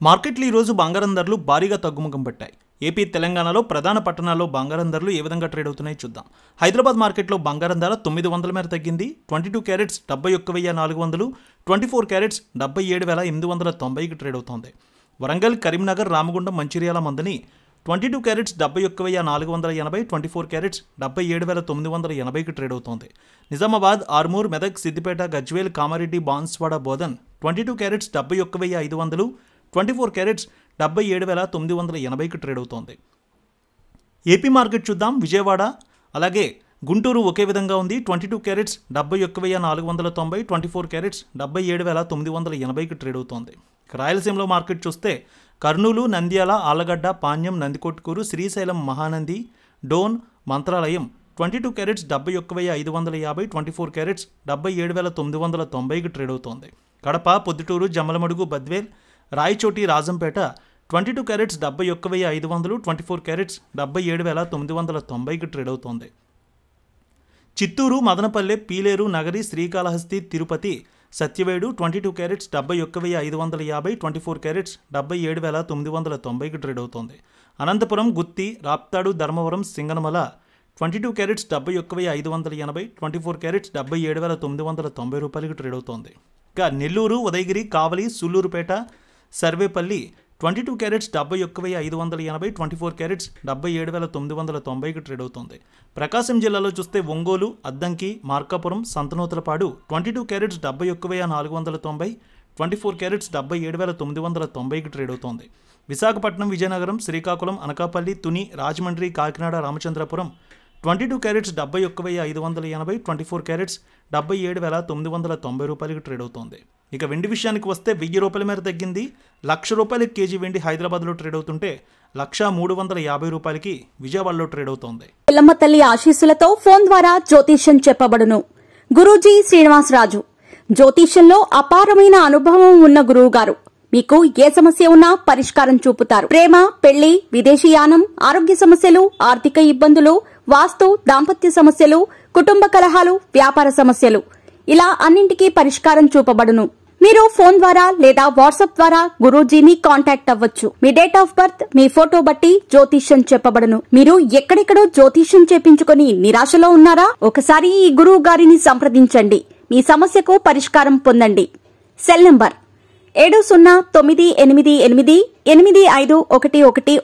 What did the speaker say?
మార్కెట్లు ఈ రోజు బంగారం ధరలు భారీగా తగ్గుముఖం పట్టాయి. ఏపీ, తెలంగాణలో ప్రధాన పట్టణాల్లో బంగారం ధరలు ఏ విధంగా ట్రేడ్ అవుతున్నాయో చూద్దాం. హైదరాబాద్ మార్కెట్లో బంగారం ధర 900 మేర తగ్గింది. 22 క్యారెట్స్ 71,400, 24 క్యారెట్స్ 77,890కి ట్రేడ్ అవుతోంది. వరంగల్, కరీంనగర్, రామగుండం, మంచిర్యాల మందని 22 క్యారెట్స్ 71,480, 24 క్యారెట్స్ 77,980కి ట్రేడ్ అవుతోంది. నిజామాబాద్, ఆర్మూర్, మెదక్, సిద్దిపేట, గజ్వేల్, కామారెడ్డి, బాన్స్వాడ, బోధన్ 22 క్యారెట్స్ 71,500, 24 క్యారెట్స్ 77,980కి ట్రేడ్ అవుతోంది. ఏపీ మార్కెట్ చూద్దాం. విజయవాడ అలాగే గుంటూరు ఒకే విధంగా ఉంది. 22 క్యారెట్స్ 71,490, 24 క్యారెట్స్ 77,980కి ట్రేడ్ అవుతోంది. రాయలసీమలో మార్కెట్ చూస్తే కర్నూలు, నంద్యాల, ఆలగడ్డ, పాణ్యం, నందికొట్కూరు, శ్రీశైలం, మహానంది, డోన్, మంత్రాలయం 22 క్యారెట్స్ 71,550, 24 క్యారెట్స్ 77,990కి ట్రేడ్ అవుతోంది. కడప, పొద్దుటూరు, జమ్మలమడుగు, బద్వేల్, రాయచోటి, రాజంపేట 22 క్యారెట్స్ 71,500, 24 క్యారెట్స్ 77,990కి ట్రేడ్ అవుతోంది. చిత్తూరు, మదనపల్లె, పీలేరు, నగరి, శ్రీకాళహస్తి, తిరుపతి, సత్యవేడు 22 క్యారెట్స్ 71,550, 24 క్యారెట్స్ 77,990కి ట్రేడ్ అవుతోంది. అనంతపురం, గుత్తి, రాప్తాడు, ధర్మవరం, సింగనమల 22 క్యారెట్స్ 71,580, 24 క్యారెట్స్ 77,990 రూపాయలకి ట్రేడ్ అవుతోంది. ఇక నెల్లూరు, ఉదయగిరి, కావలి, సుల్లూరుపేట, సర్వేపల్లి 22 క్యారెట్స్ 71,580, 24 క్యారెట్స్ 77,990కి ట్రేడ్ అవుతుంది. ప్రకాశం జిల్లాలో చూస్తే ఒంగోలు, అద్దంకి, మార్కాపురం, సంతనూతలపాడు 22 క్యారెట్స్ 71,490, 24 క్యారెట్స్ 77,990కి ట్రేడ్ అవుతోంది. విశాఖపట్నం, విజయనగరం, శ్రీకాకుళం, అనకాపల్లి, తుని, రాజమండ్రి, కాకినాడ, రామచంద్రపురం 22 క్యారెట్స్ 71,580, 24 క్యారెట్స్ 77,990 రూపాయలకి ట్రేడ్ అవుతోంది. ఇక వెండి విషయానికి వస్తే 1000 రూపాయల మేర తగ్గింది. 1,00,000 రూపాయలకి కేజీ వెండి హైదరాబాద్లో ట్రేడ్ అవుతుంటే 1,350 రూపాయలకి విజయవాడలో ట్రేడ్ అవుతోంది. ఎల్లమ్మ తల్లి ఆశీస్సులతో ఫోన్ ద్వారా జ్యోతిష్యం చెప్పబడును. గురూజీ శ్రీనివాసరాజు జ్యోతిష్యంలో అపారమైన అనుభవం ఉన్న గురువు గారు మీకు ఏ సమస్య ఉన్నా పరిష్కారం చూపుతారు. ప్రేమ, పెళ్లి, విదేశీయానం, ఆరోగ్య సమస్యలు, ఆర్థిక ఇబ్బందులు, వాస్తు, దాంపత్య సమస్యలు, కుటుంబ కలహాలు, వ్యాపార సమస్యలు ఇలా అన్నింటికీ పరిష్కారం చూపబడును. మీరు ఫోన్ ద్వారా లేదా వాట్సాప్ ద్వారా గురూజీని కాంటాక్ట్ అవ్వచ్చు. మీ డేట్ ఆఫ్ బర్త్, మీ ఫోటో బట్టి జ్యోతిష్యం చెప్పబడును. మీరు ఎక్కడెక్కడో జ్యోతిష్యం చేపించుకొని నిరాశలో ఉన్నారా? ఒకసారి ఈ గురువు గారిని సంప్రదించండి. మీ సమస్యకు పరిష్కారం పొందండి. Cell number 7098888511